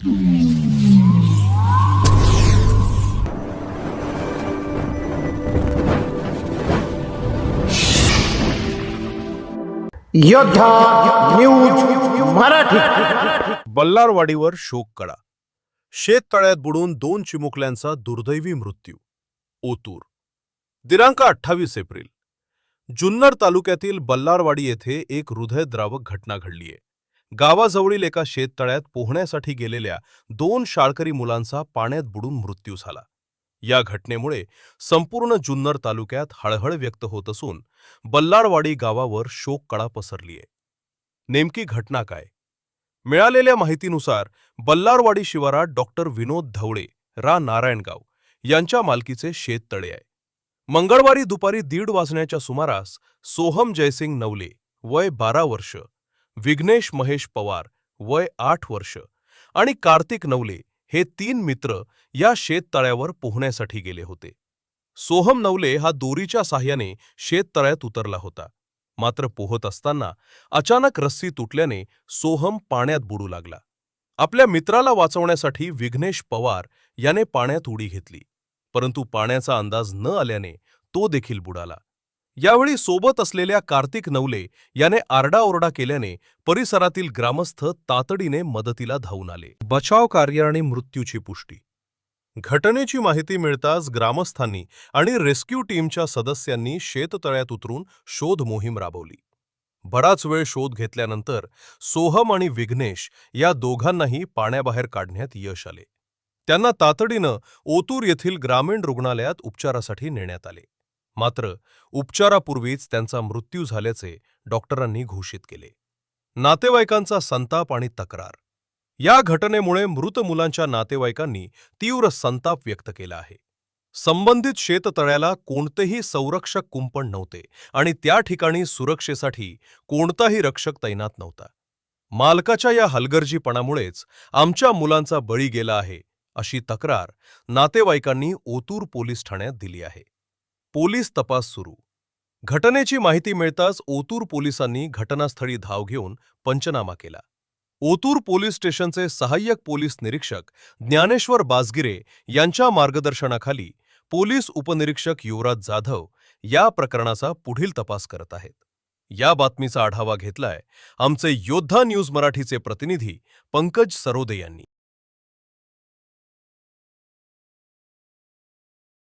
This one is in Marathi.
योद्धा न्यूज मराठी। बल्लारवाडीवर शोककळा। शेततळ्यात बुडून 2 चिमुकल्यांचा दुर्दैवी मृत्यू। ओतूर दिनांक 28 एप्रिल। जुन्नर तालुक्यातील बल्लारवाडी येथे एक हृदयद्रावक घटना घडलीये। गावाजवळील एका शेततळ्यात पोहण्यासाठी गेलेल्या 2 शाळकरी मुलांचा पाण्यात बुडून मृत्यू झाला। या घटनेमुळे संपूर्ण जुन्नर तालुक्यात हळहळ व्यक्त होत असून बल्लारवाडी गावावर शोककळा पसरलीये। नेमकी घटना काय? मिळालेल्या माहितीनुसार बल्लारवाडी शिवारात डॉक्टर विनोद धवळे रा नारायणगाव यांच्या मालकीचे शेततळे आहे। मंगळवारी दुपारी 1:30 वाजण्याच्या सुमारास सोहम जयसिंग नवले वय 12 वर्ष, विघ्नेश महेश पवार वय 8 वर्ष आणि कार्तिक नवले हे 3 मित्र या शेततळ्यावर पोहण्यासाठी गेले होते। सोहम नवले हा दोरीच्या साहाय्याने शेततळ्यात उतरला होता। मात्र पोहत असताना अचानक रस्सी तुटल्याने सोहम पाण्यात बुडू लागला। आपल्या मित्राला वाचवण्यासाठी विघ्नेश पवार याने पाण्यात उडी घेतली, परंतु पाण्याचा अंदाज न आल्याने तो देखील बुडाला। यावेळी सोबत असलेल्या कार्तिक नवले याने आरडाओरडा केल्याने परिसरातील ग्रामस्थ तातडीने मदतीला धावून आले। बचाव कार्य आणि मृत्यूची पुष्टी। घटनेची माहिती मिळताच ग्रामस्थांनी आणि रेस्क्यू टीमच्या सदस्यांनी शेततळ्यात उतरून शोध मोहीम राबवली। बराच वेळ शोध घेतल्यानंतर सोहम आणि विघ्नेश या दोघांनाही पाण्याबाहेर काढण्यात यश आले। त्यांना तातडीनं ओतूर येथील ग्रामीण रुग्णालयात उपचारासाठी नेण्यात आले। मात्र उपचारापूर्वीच त्यांचा मृत्यू झाल्याचे डॉक्टरांनी घोषित केले। नातेवाईकांचा संताप आणि तक्रार। या घटनेमुळे मृत मुलांच्या नातेवाईकांनी तीव्र संताप व्यक्त केला आहे। संबंधित शेततळ्याला कोणतेही संरक्षक कुंपण नव्हते आणि त्या ठिकाणी सुरक्षेसाठी कोणताही रक्षक तैनात नव्हता। मालकाच्या या हलगर्जीपणामुळेच आमच्या मुलांचा बळी गेला आहे, अशी तक्रार नातेवाईकांनी ओतूर पोलीस ठाण्यात दिली आहे। पोलीस तपास सुरू। घटनेची माहिती मिळताच ओतूर पोलिसांनी घटनास्थळी धाव घेऊन पंचनामा केला। ओतूर पोलीस स्टेशनचे सहाय्यक पोलीस निरीक्षक ज्ञानेश्वर बासगिरे यांच्या मार्गदर्शनाखाली पोलीस उपनिरीक्षक युवराज जाधव या प्रकरणाचा पुढील तपास करत आहेत। या बातमीचा आढावा घेतलाय आमचे योद्धा न्यूज मराठीचे प्रतिनिधी पंकज सरोदे यांनी।